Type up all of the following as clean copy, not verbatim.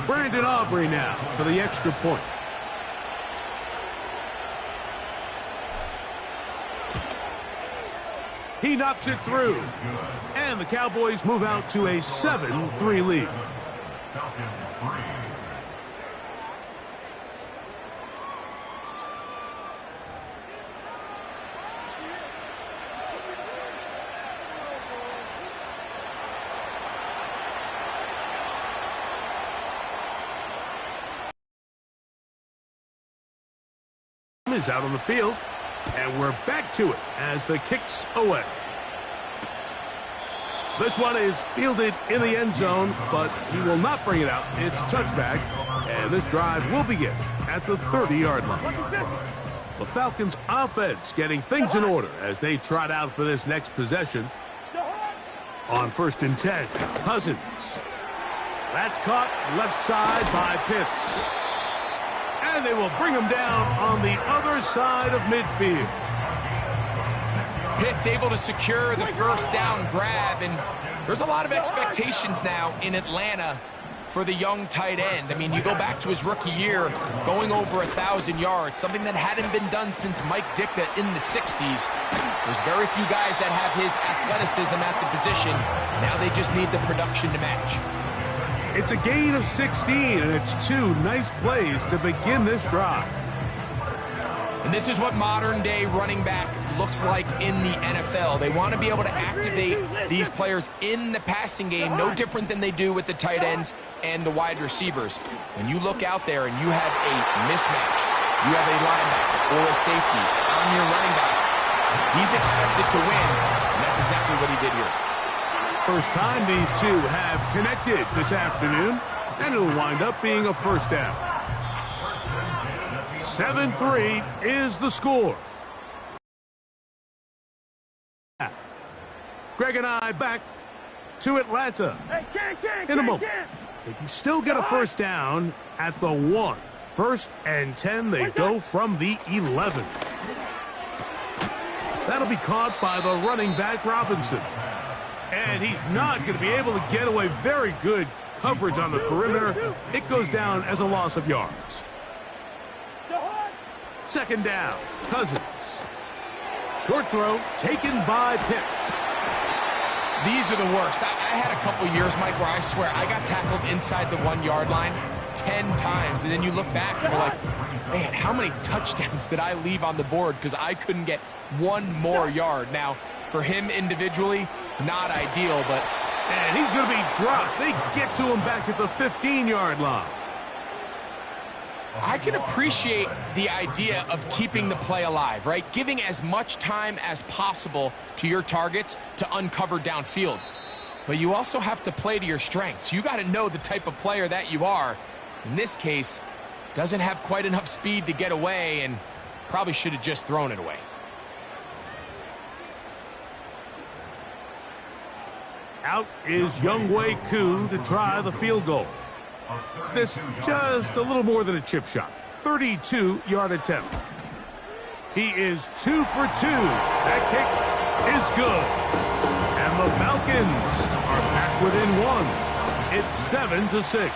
Brandon Aubrey now for the extra point. He knocks it through. And the Cowboys move out to a 7-3 lead. Is out on the field, and we're back to it as the kick's away. This one is fielded in the end zone, but he will not bring it out. It's touchback, and this drive will begin at the 30-yard line. The Falcons' offense getting things in order as they trot out for this next possession. On 1st and 10, Cousins. That's caught left side by Pitts. And they will bring him down on the other side of midfield. Pitts able to secure the first down grab, and there's a lot of expectations now in Atlanta for the young tight end. I mean, you go back to his rookie year, going over 1,000 yards, something that hadn't been done since Mike Ditka in the 60s. There's very few guys that have his athleticism at the position. Now they just need the production to match. It's a gain of 16, and it's 2 nice plays to begin this drive. And this is what modern-day running back looks like in the NFL. They want to be able to activate these players in the passing game, no different than they do with the tight ends and the wide receivers. When you look out there and you have a mismatch, you have a linebacker or a safety on your running back, he's expected to win, and that's exactly what he did here. First time these two have connected this afternoon, and it'll wind up being a first down. 7-3 is the score. Greg and I back to Atlanta in a moment. They can still get a first down at the 1. 1st and 10, they go from the 11. That'll be caught by the running back, Robinson. And he's not going to be able to get away. Very good coverage on the perimeter. It goes down as a loss of yards. 2nd down, Cousins. Short throw taken by Pitts. These are the worst. I had a couple years, Mike, where I swear I got tackled inside the 1-yard line 10 times. And then you look back and you're like, man, how many touchdowns did I leave on the board because I couldn't get one more yard? Now, for him individually, not ideal, but... And he's going to be dropped. They get to him back at the 15-yard line. I can appreciate the idea of keeping the play alive, right? Giving as much time as possible to your targets to uncover downfield. But you also have to play to your strengths. You got to know the type of player that you are. In this case, doesn't have quite enough speed to get away and probably should have just thrown it away. Out is Younghoe Koo to try the field goal. This just a little more than a chip shot. 32-yard attempt. He is 2 for 2. That kick is good. And the Falcons are back within 1. It's 7-6.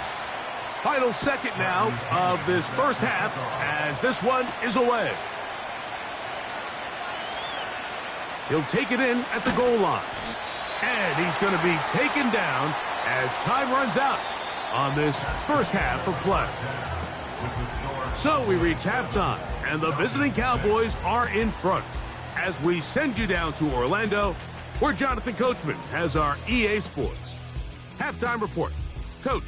Final second now of this first half as this one is away. He'll take it in at the goal line. And he's going to be taken down as time runs out on this first half of play. So we reach halftime, and the visiting Cowboys are in front as we send you down to Orlando, where Jonathan Coachman has our EA Sports halftime report. Coach.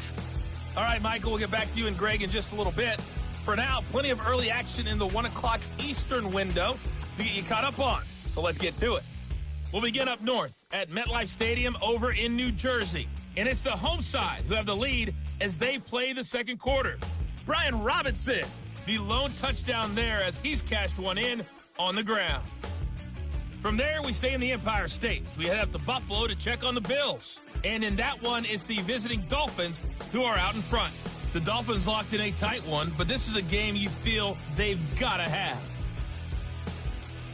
All right, Michael, we'll get back to you and Greg in just a little bit. For now, plenty of early action in the 1 o'clock Eastern window to get you caught up on. So let's get to it. We'll begin up north at MetLife Stadium over in New Jersey. And it's the home side who have the lead as they play the second quarter. Brian Robinson, the lone touchdown there as he's cashed one in on the ground. From there, we stay in the Empire State. We head up to Buffalo to check on the Bills. And in that one, it's the visiting Dolphins who are out in front. The Dolphins locked in a tight one, but this is a game you feel they've got to have.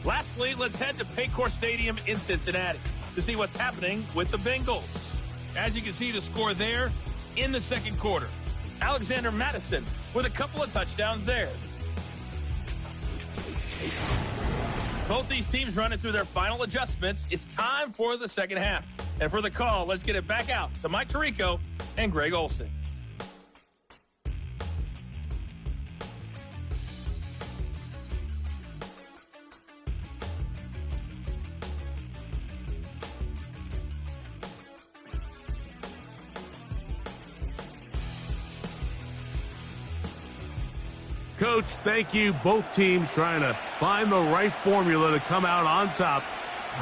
Lastly, let's head to Paycor Stadium in Cincinnati to see what's happening with the Bengals. As you can see the score there in the second quarter. Alexander Madison with a couple of touchdowns there. Both these teams running through their final adjustments. It's time for the second half. And for the call, let's get it back out to Mike Tirico and Greg Olsen. Coach, thank you. Both teams trying to find the right formula to come out on top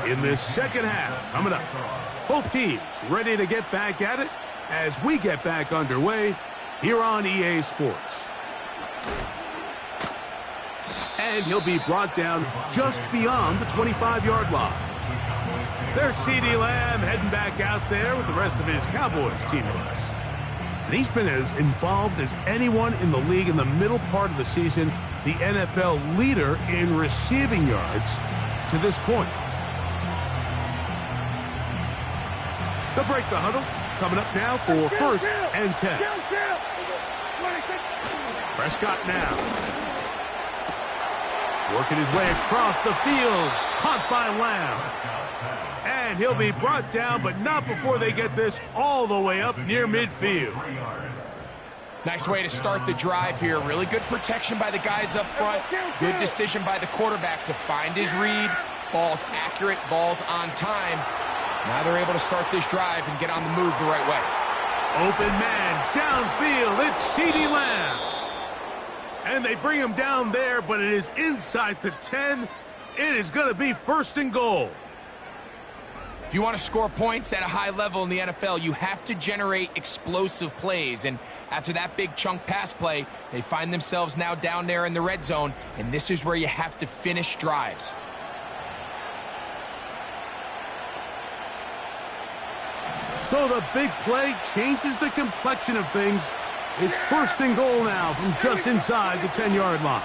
in this second half coming up. Both teams ready to get back at it as we get back underway here on EA Sports. And he'll be brought down just beyond the 25-yard line. There's CeeDee Lamb heading back out there with the rest of his Cowboys teammates. And he's been as involved as anyone in the league in the middle part of the season, the NFL leader in receiving yards to this point. They'll break the huddle. Coming up now for first and 10. Prescott now. Working his way across the field. Caught by Lamb. And he'll be brought down, but not before they get this all the way up near midfield. Nice way to start the drive here. Really good protection by the guys up front. Good decision by the quarterback to find his read. Ball's accurate, ball's on time. Now they're able to start this drive and get on the move the right way. Open man, downfield, it's CeeDee Lamb. And they bring him down there, but it is inside the 10. It is going to be first and goal. If you want to score points at a high level in the NFL, you have to generate explosive plays. And after that big chunk pass play, they find themselves now down there in the red zone. And this is where you have to finish drives. So the big play changes the complexion of things. It's first and goal now from just inside the 10-yard line.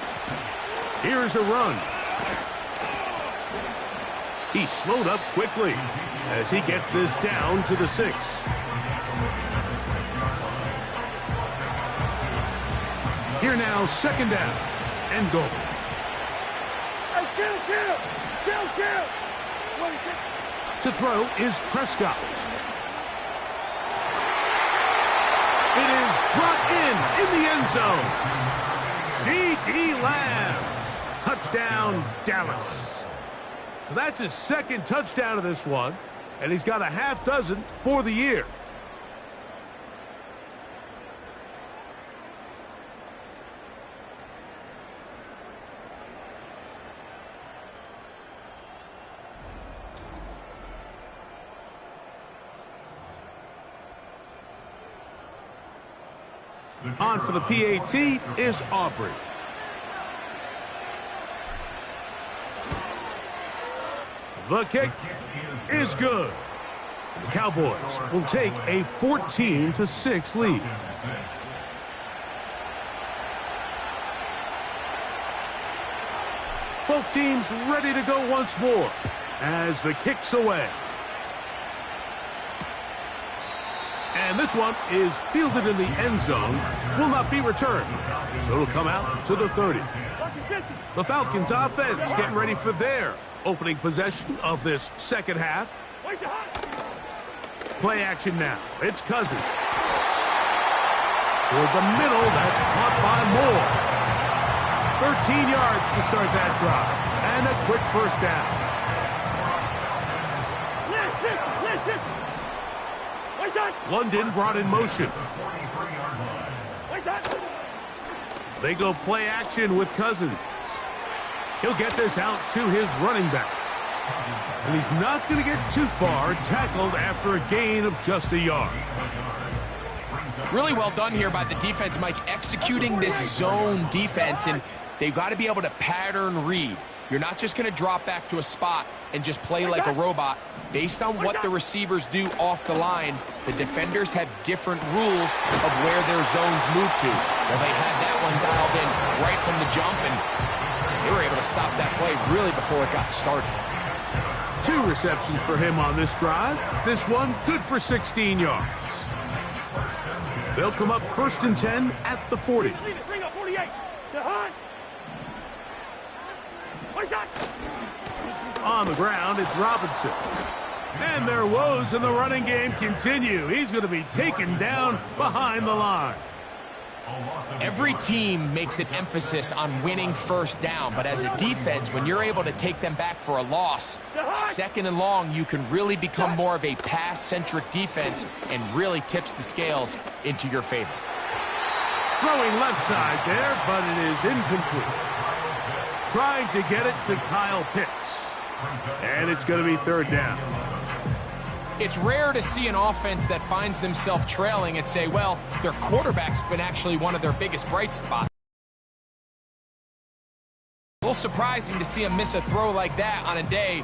Here's a run. He slowed up quickly as he gets this down to the 6. Here now, second down and goal. To throw is Prescott. It is brought in the end zone. CeeDee Lamb. Touchdown, Dallas. So that's his second touchdown of this one, and he's got a half dozen for the year. On for the PAT is Aubrey. The kick is good. The Cowboys will take a 14-6 lead. Both teams ready to go once more as the kick's away. And this one is fielded in the end zone, will not be returned. So it'll come out to the 30. The Falcons offense getting ready for their opening possession of this second half. Play action now. It's Cousins. Toward the middle, that's caught by Moore. 13 yards to start that drive. And a quick first down. London brought in motion. They go play action with Cousins. He'll get this out to his running back. And he's not going to get too far, tackled after a gain of just a yard. Really well done here by the defense, Mike, executing this zone defense, and they've got to be able to pattern read. You're not just going to drop back to a spot and just play like a robot. Based on what the receivers do off the line, the defenders have different rules of where their zones move to. Well, they had that one dialed in right from the jump, and they were able to stop that play really before it got started. 2 receptions for him on this drive. This one good for 16 yards. They'll come up 1st and 10 at the 40. Bring up 48. To Hunt. On the ground, it's Robinson. And their woes in the running game continue. He's going to be taken down behind the line. Every team makes an emphasis on winning first down, but as a defense, when you're able to take them back for a loss, 2nd and long, you can really become more of a pass-centric defense and really tips the scales into your favor. Throwing left side there, but it is incomplete. Trying to get it to Kyle Pitts. And it's going to be 3rd down. It's rare to see an offense that finds themselves trailing and say, well, their quarterback's been actually one of their biggest bright spots. A little surprising to see him miss a throw like that on a day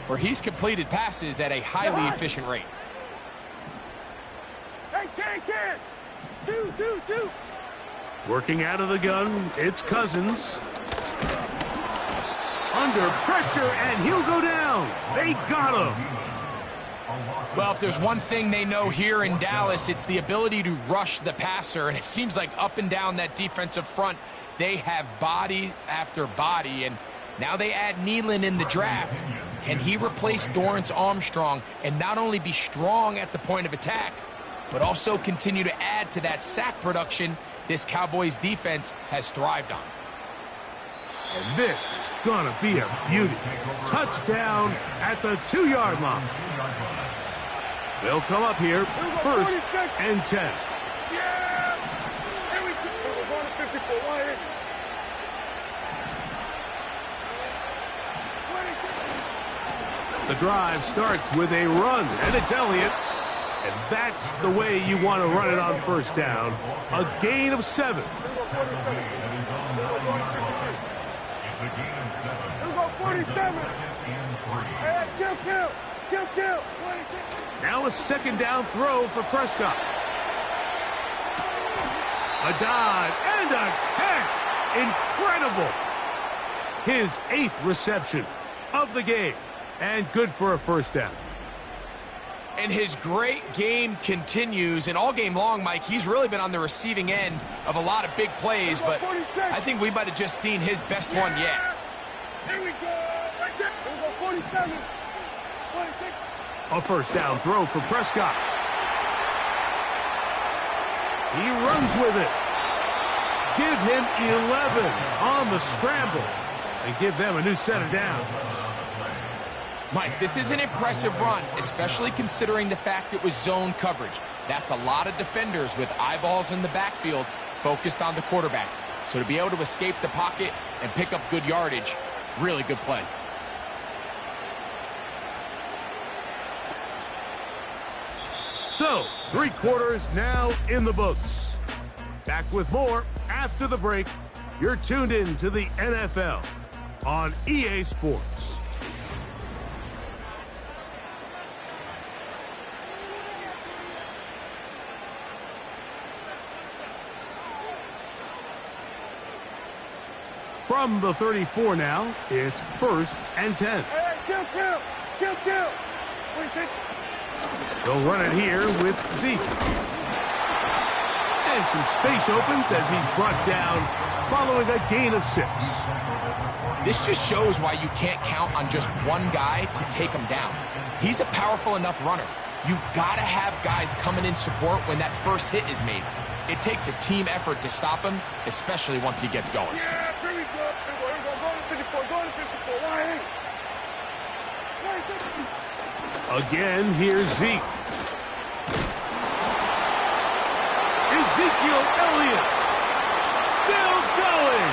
where he's completed passes at a highly efficient rate. Hey, can. 2. Working out of the gun, it's Cousins. Under pressure, and he'll go down. They got him. Well, if there's one thing they know here in Dallas, it's the ability to rush the passer. And it seems like up and down that defensive front, they have body after body. And now they add Nealon in the draft. Can he replace Dorrance Armstrong and not only be strong at the point of attack, but also continue to add to that sack production this Cowboys defense has thrived on? And this is going to be a beauty. Touchdown at the 2-yard line. They'll come up here 1st and 10. Yeah! Here we go. We're going to 54. Why is The drive starts with a run, and it's Elliott. And that's the way you want to run it on 1st down. A gain of 7. We're going 47. Hey, kill. Now a 2nd down throw for Prescott. A dive and a catch. Incredible. His 8th reception of the game. And good for a 1st down. And his great game continues. And all game long, Mike, he's really been on the receiving end of a lot of big plays. But I think we might have just seen his best one yet. Here we go. Right there. We're going 47. 26. A 1st down throw for Prescott. He runs with it. Give him 11 on the scramble and give them a new set of downs. Mike, this is an impressive run, especially considering the fact it was zone coverage. That's a lot of defenders with eyeballs in the backfield focused on the quarterback. So to be able to escape the pocket and pick up good yardage, really good play. So, 3 quarters now in the books. Back with more after the break. You're tuned in to the NFL on EA Sports. From the 34 now, it's 1st and 10. Hey, kill. 26. They'll run it here with Zeke. And some space opens as he's brought down following a gain of 6. This just shows why you can't count on just one guy to take him down. He's a powerful enough runner. You've got to have guys coming in support when that first hit is made. It takes a team effort to stop him, especially once he gets going. Yeah, here we go. Going to 54. Why? Again, here's Zeke. Ezekiel Elliott still going.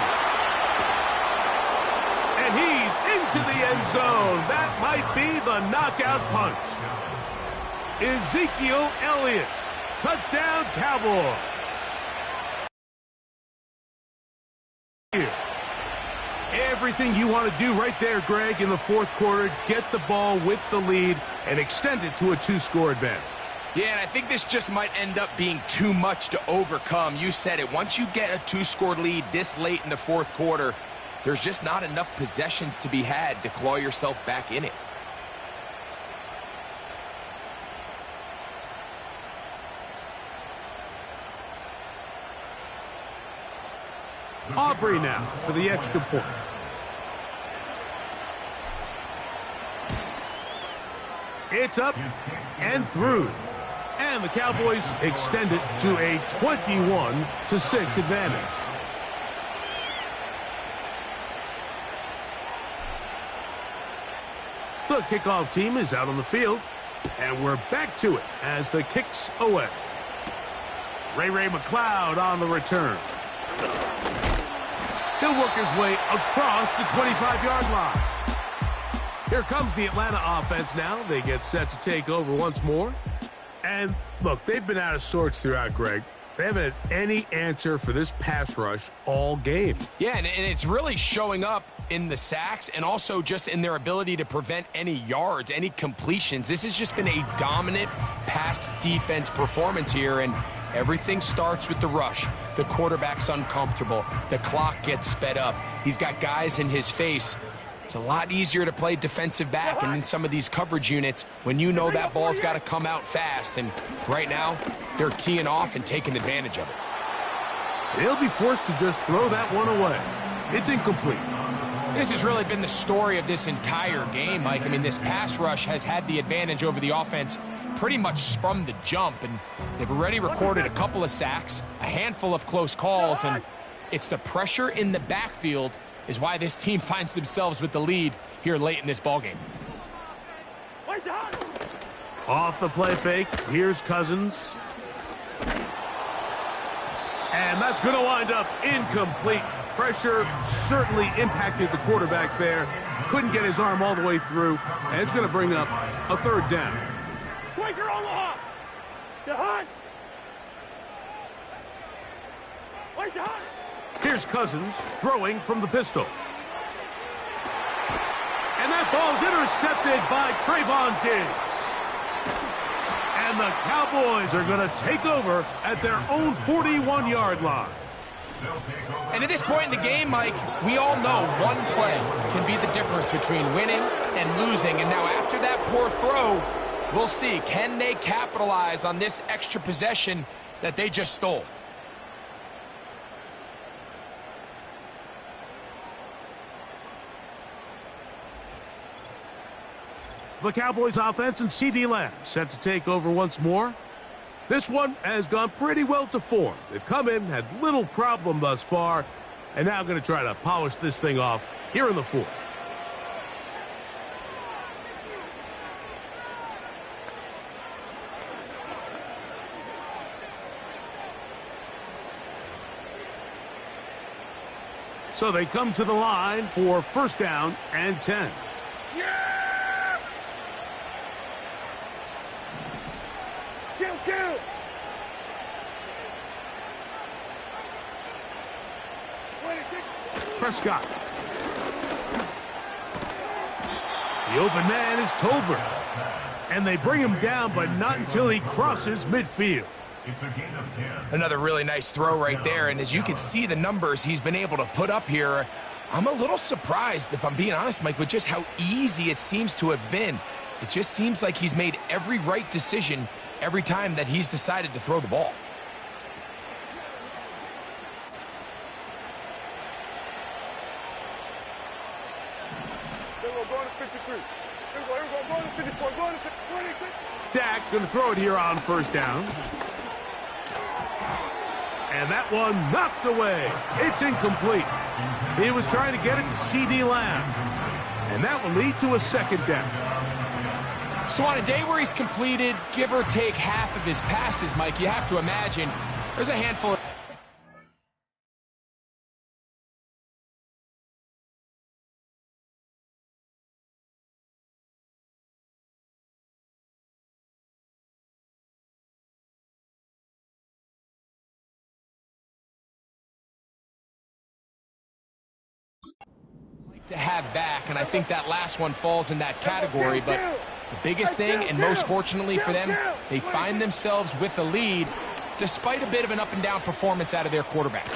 And he's into the end zone. That might be the knockout punch. Ezekiel Elliott. Touchdown, Cowboys. Everything you want to do right there, Greg, in the 4th quarter. Get the ball with the lead and extend it to a 2-score advantage. Yeah, and I think this just might end up being too much to overcome. You said it. Once you get a 2-score lead this late in the 4th quarter, there's just not enough possessions to be had to claw yourself back in it. Aubrey now for the extra point. It's up and through. And the Cowboys extend it to a 21-6 advantage. The kickoff team is out on the field, and we're back to it as the kick's away. Ray McLeod on the return. He'll work his way across the 25-yard line. Here comes the Atlanta offense now. They get set to take over once more. And, look, they've been out of sorts throughout, Greg. They haven't had any answer for this pass rush all game. Yeah, and it's really showing up in the sacks and also just in their ability to prevent any yards, any completions. This has just been a dominant pass defense performance here, and everything starts with the rush. The quarterback's uncomfortable. The clock gets sped up. He's got guys in his face. It's a lot easier to play defensive back and in some of these coverage units when you know that ball's got to come out fast. And right now, they're teeing off and taking advantage of it. They'll be forced to just throw that one away. It's incomplete. This has really been the story of this entire game, Mike. I mean, this pass rush has had the advantage over the offense pretty much from the jump, and they've already recorded a couple of sacks, a handful of close calls, and it's the pressure in the backfield is why this team finds themselves with the lead here late in this ballgame. Off the play fake, here's Cousins. And that's going to wind up incomplete. Pressure certainly impacted the quarterback there. Couldn't get his arm all the way through, and it's going to bring up a third down. Quaker Omaha! Jahan! Wait, Jahan! Here's Cousins throwing from the pistol. And that ball's intercepted by Trayvon Diggs. And the Cowboys are going to take over at their own 41-yard line. And at this point in the game, Mike, we all know one play can be the difference between winning and losing. And now after that poor throw, we'll see, can they capitalize on this extra possession that they just stole? The Cowboys offense and CeeDee Lamb set to take over once more. This one has gone pretty well to form. They've come in, had little problem thus far, and now going to try to polish this thing off here in the fourth. So they come to the line for first down and 10. Yeah! Kill! Prescott. The open man is Tolbert. And they bring him down, but not until he crosses midfield. Another really nice throw right there, and as you can see the numbers he's been able to put up here, I'm a little surprised, if I'm being honest, Mike, with just how easy it seems to have been. It just seems like he's made every right decision every time that he's decided to throw the ball. Dak going to throw it here on first down. And that one knocked away. It's incomplete. He was trying to get it to CeeDee Lamb. And that will lead to a second down. So on a day where he's completed, give or take half of his passes, Mike, you have to imagine there's a handful of... to have back, and I think that last one falls in that category, but the biggest thing, and most fortunately for them, they find themselves with a lead despite a bit of an up-and-down performance out of their quarterback.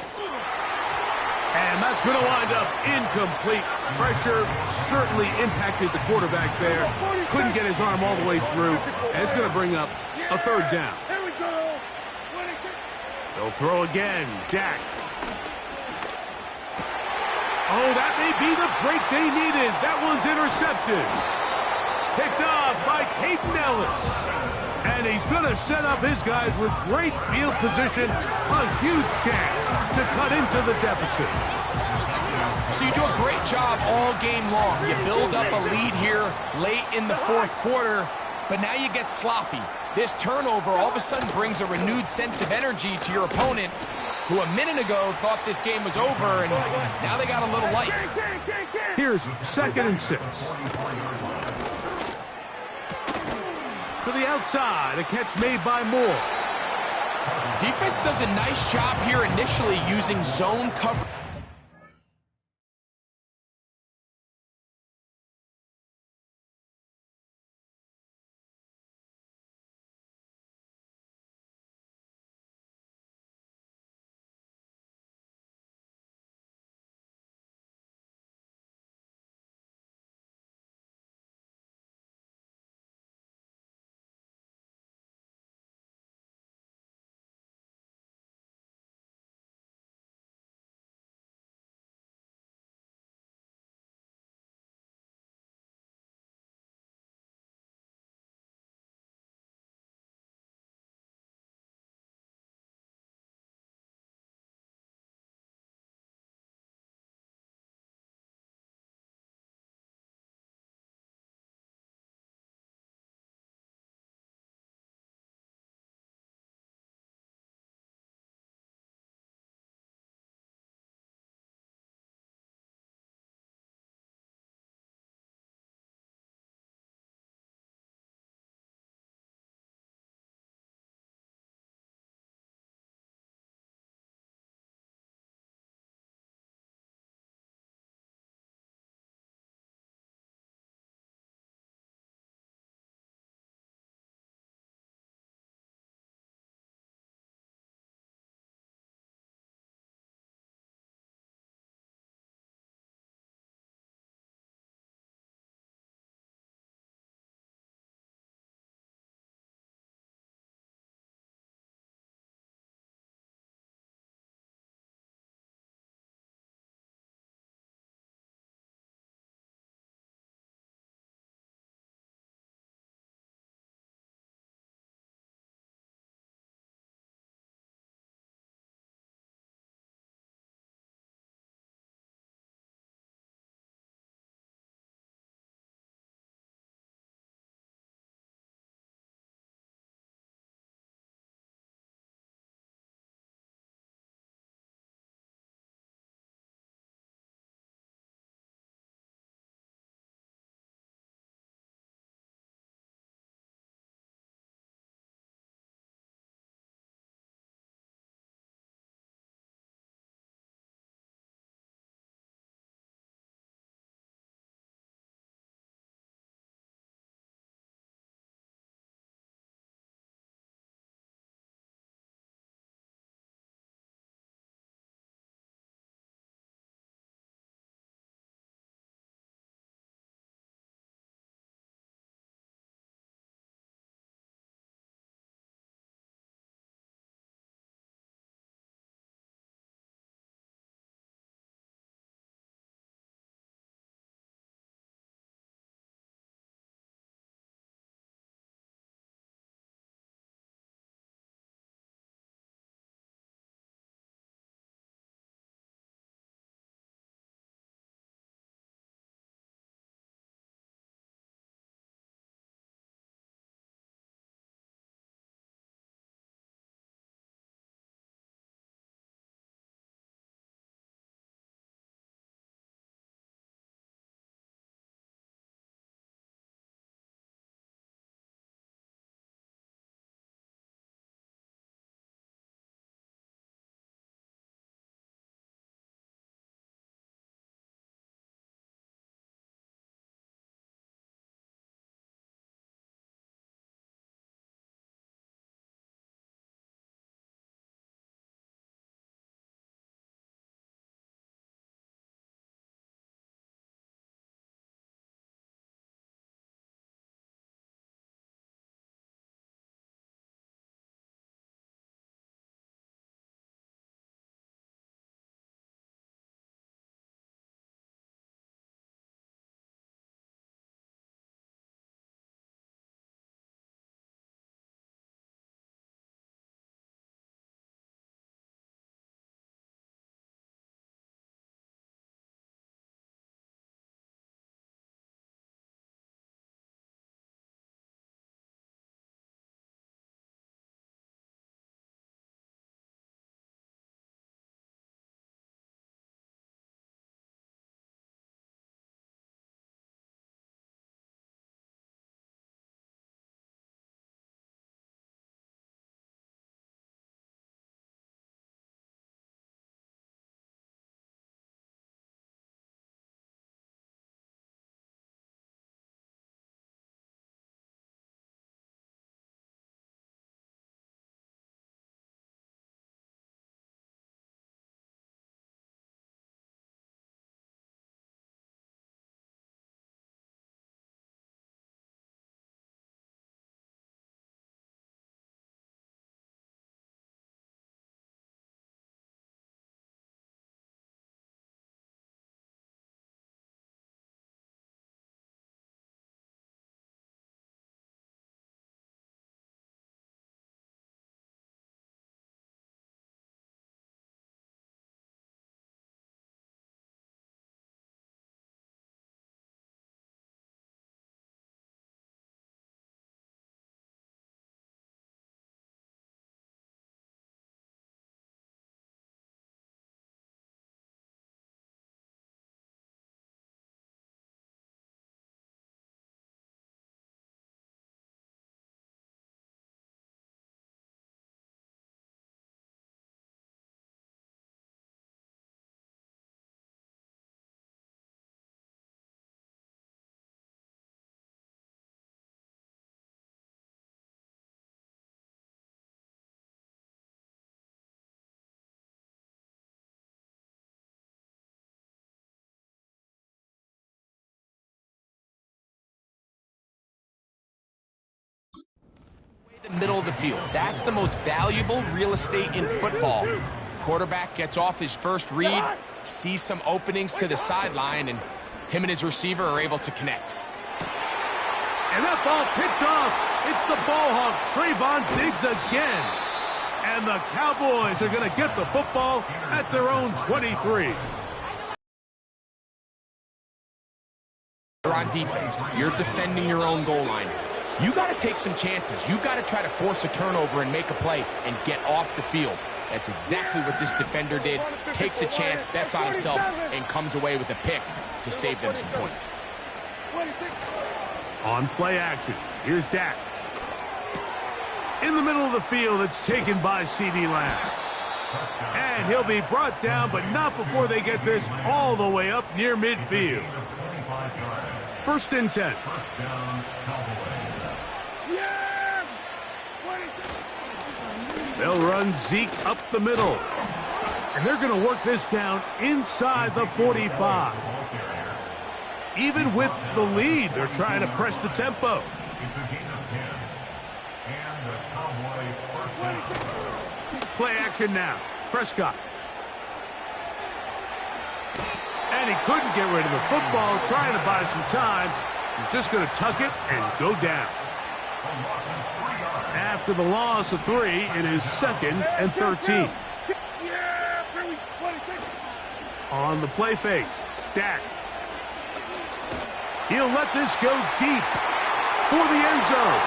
And that's going to wind up incomplete. Pressure certainly impacted the quarterback there. Couldn't get his arm all the way through, and it's going to bring up a third down. They'll throw again. Dak. Oh, that may be the break they needed. That one's intercepted. Picked off by Peyton Ellis. And he's going to set up his guys with great field position. A huge chance to cut into the deficit. So you do a great job all game long. You build up a lead here late in the fourth quarter, but now you get sloppy. This turnover all of a sudden brings a renewed sense of energy to your opponent, who a minute ago thought this game was over, and now they got a little life. Here's 2nd and 6. To the outside, a catch made by Moore. Defense does a nice job here initially using zone cover. The middle of the field. That's the most valuable real estate in football. Quarterback gets off his first read, sees some openings to the sideline, and him and his receiver are able to connect. And that ball picked off. It's the ball hawk, Trayvon Diggs again. And the Cowboys are going to get the football at their own 23. You're on defense. You're defending your own goal line. You got to take some chances. You got to try to force a turnover and make a play and get off the field. That's exactly what this defender did. Takes a chance, bets on himself, and comes away with a pick to save them some points. On play action, here's Dak. In the middle of the field, it's taken by CeeDee Lamb. And he'll be brought down, but not before they get this all the way up near midfield. 1st and 10. They'll run Zeke up the middle. And they're going to work this down inside the 45. Even with the lead, they're trying to press the tempo. Play action now. Prescott. And he couldn't get rid of the football, trying to buy some time. He's just going to tuck it and go down. After the loss of 3, it is 2nd and 13. On the play fake, Dak. He'll let this go deep for the end zone.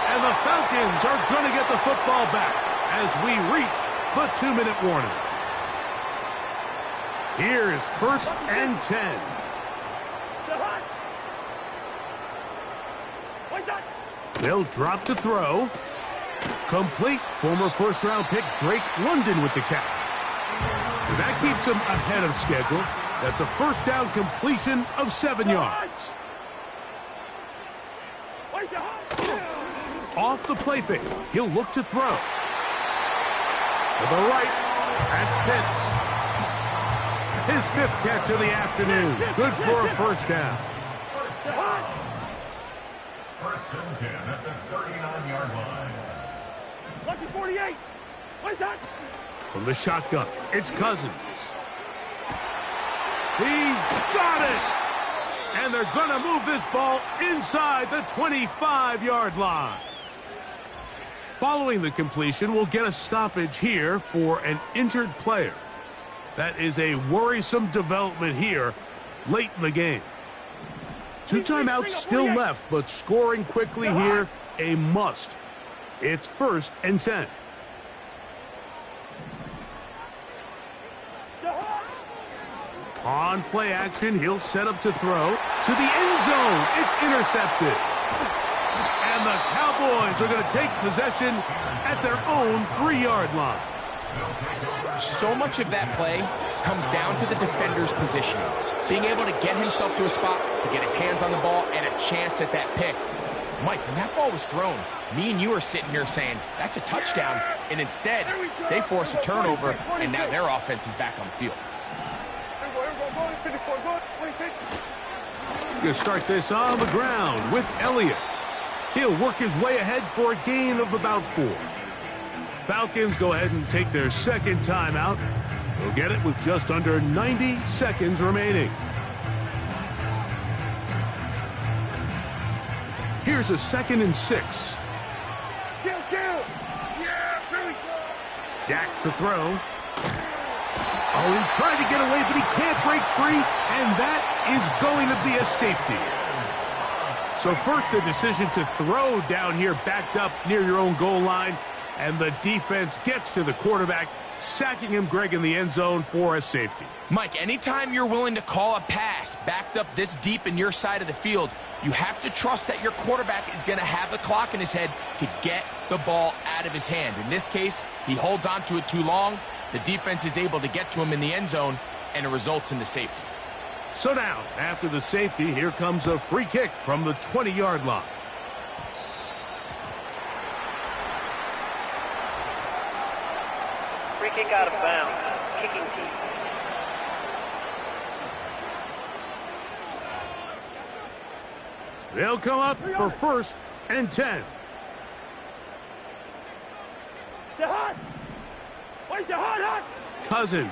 And the Falcons are going to get the football back as we reach the 2-minute warning. Here's 1st and 10. They'll drop to throw. Complete. Former first-round pick Drake London with the catch. And that keeps him ahead of schedule. That's a first down completion of 7 yards. Off the play fake. He'll look to throw. To the right. That's Pitts. His 5th catch of the afternoon. Good for a first down. 1st and 10 at the 39-yard line. Lucky 48. What is that? From the shotgun, it's Cousins. He's got it! And they're going to move this ball inside the 25-yard line. Following the completion, we'll get a stoppage here for an injured player. That is a worrisome development here late in the game. 2 timeouts still left, but scoring quickly here, a must. It's 1st and 10. On play action, he'll set up to throw to the end zone. It's intercepted. And the Cowboys are going to take possession at their own 3-yard line. So much of that play comes down to the defender's positioning. Being able to get himself to a spot, to get his hands on the ball, and a chance at that pick. Mike, when that ball was thrown, me and you are sitting here saying, that's a touchdown. And instead, they force a turnover, and now their offense is back on the field. Going to start this on the ground with Elliott. He'll work his way ahead for a gain of about 4. Falcons go ahead and take their 2nd timeout. They'll get it with just under 90 seconds remaining. Here's a 2nd and 6. Dak to throw. Oh, he tried to get away, but he can't break free, and that is going to be a safety. So first, the decision to throw down here backed up near your own goal line, and the defense gets to the quarterback, sacking him, Greg, in the end zone for a safety. Mike, anytime you're willing to call a pass backed up this deep in your side of the field, you have to trust that your quarterback is going to have the clock in his head to get the ball out of his hand. In this case, he holds on to it too long. The defense is able to get to him in the end zone, and it results in the safety. So now, after the safety, here comes a free kick from the 20-yard line. Free kick out of bounds. Kicking team. They'll come up for 1st and 10. Cousins.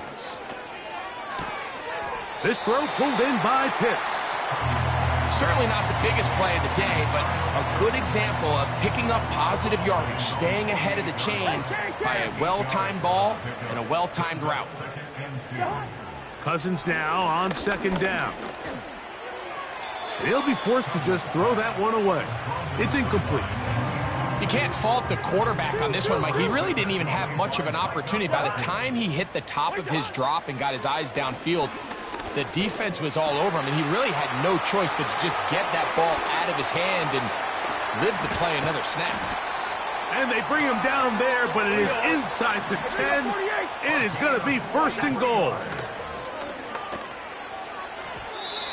This throw pulled in by Pitts. Certainly not the biggest play of the day, but a good example of picking up positive yardage, staying ahead of the chains by a well-timed ball and a well-timed route. Cousins now on second down. And he'll be forced to just throw that one away. It's incomplete. You can't fault the quarterback on this one, Mike. He really didn't even have much of an opportunity. By the time he hit the top of his drop and got his eyes downfield, the defense was all over him, and he really had no choice but to just get that ball out of his hand and live to play another snap. And they bring him down there, but it is inside the 10. It is going to be first and goal.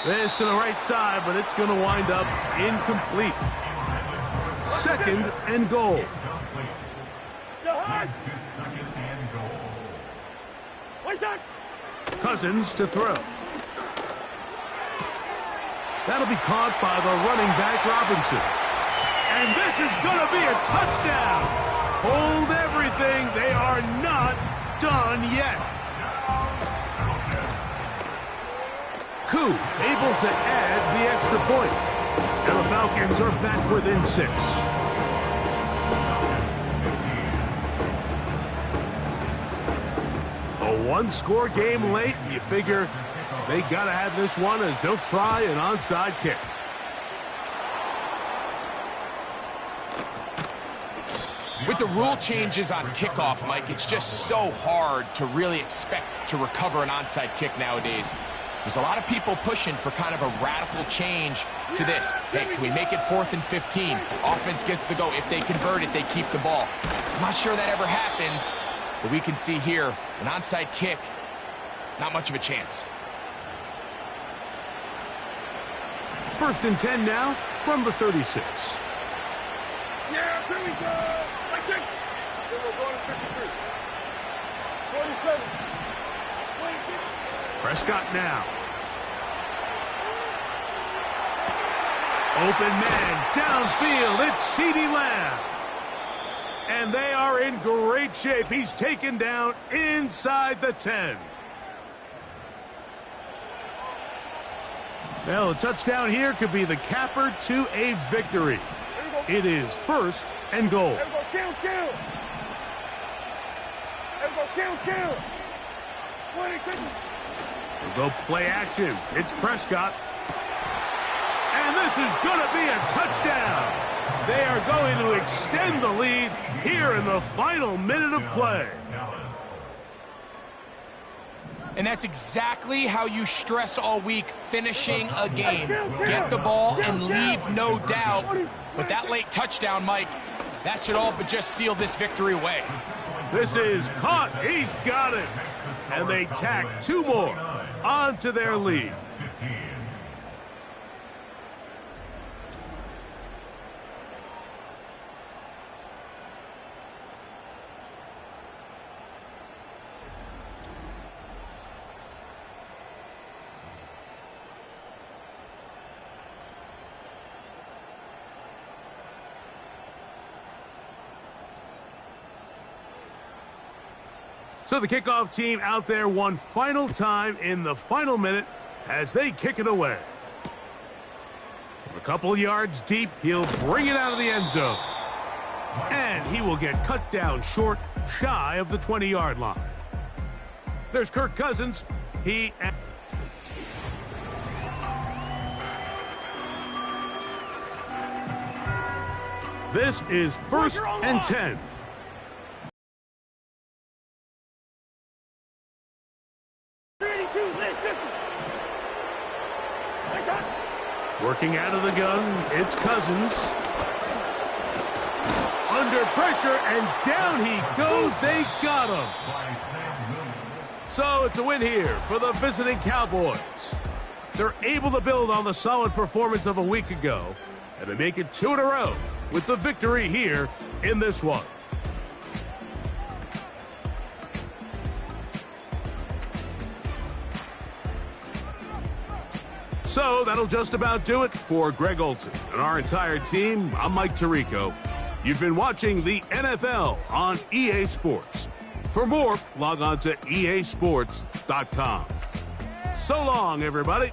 This to the right side, but it's going to wind up incomplete. Second and goal. Cousins to throw. That'll be caught by the running back, Robinson. And this is going to be a touchdown. Hold everything. They are not done yet. Koo able to add the extra point. And the Falcons are back within 6. A one-score game late. You figure they got to have this one as they'll try an onside kick. With the rule changes on kickoff, Mike, it's just so hard to really expect to recover an onside kick nowadays. There's a lot of people pushing for kind of a radical change to this. Hey, can we make it 4th and 15? Offense gets the go. If they convert it, they keep the ball. I'm not sure that ever happens, but we can see here an onside kick, not much of a chance. 1st and 10 now from the 36. Yeah, here we go. Right check. Then we're going to 53. 47. 26. Prescott now. Open man downfield. It's CeeDee Lamb. And they are in great shape. He's taken down inside the 10. Well, a touchdown here could be the capper to a victory. It is 1st and goal. There we go, kill. There we go, kill. 20, We'll go play action. It's Prescott. And this is going to be a touchdown. They are going to extend the lead here in the final minute of play. And that's exactly how you stress all week, finishing a game. Get the ball and leave no doubt. But that late touchdown, Mike, that should all but just seal this victory away. This is caught. He's got it. And they tack 2 more onto their lead. So the kickoff team out there one final time in the final minute as they kick it away. From a couple yards deep, he'll bring it out of the end zone. And he will get cut down short, shy of the 20-yard line. There's Kirk Cousins. This is 1st and 10. Working out of the gun, it's Cousins. Under pressure, and down he goes. They got him. So it's a win here for the visiting Cowboys. They're able to build on the solid performance of a week ago, and they make it 2 in a row with the victory here in this one. So that'll just about do it for Greg Olsen and our entire team. I'm Mike Tirico. You've been watching the NFL on EA Sports. For more, log on to easports.com. So long, everybody.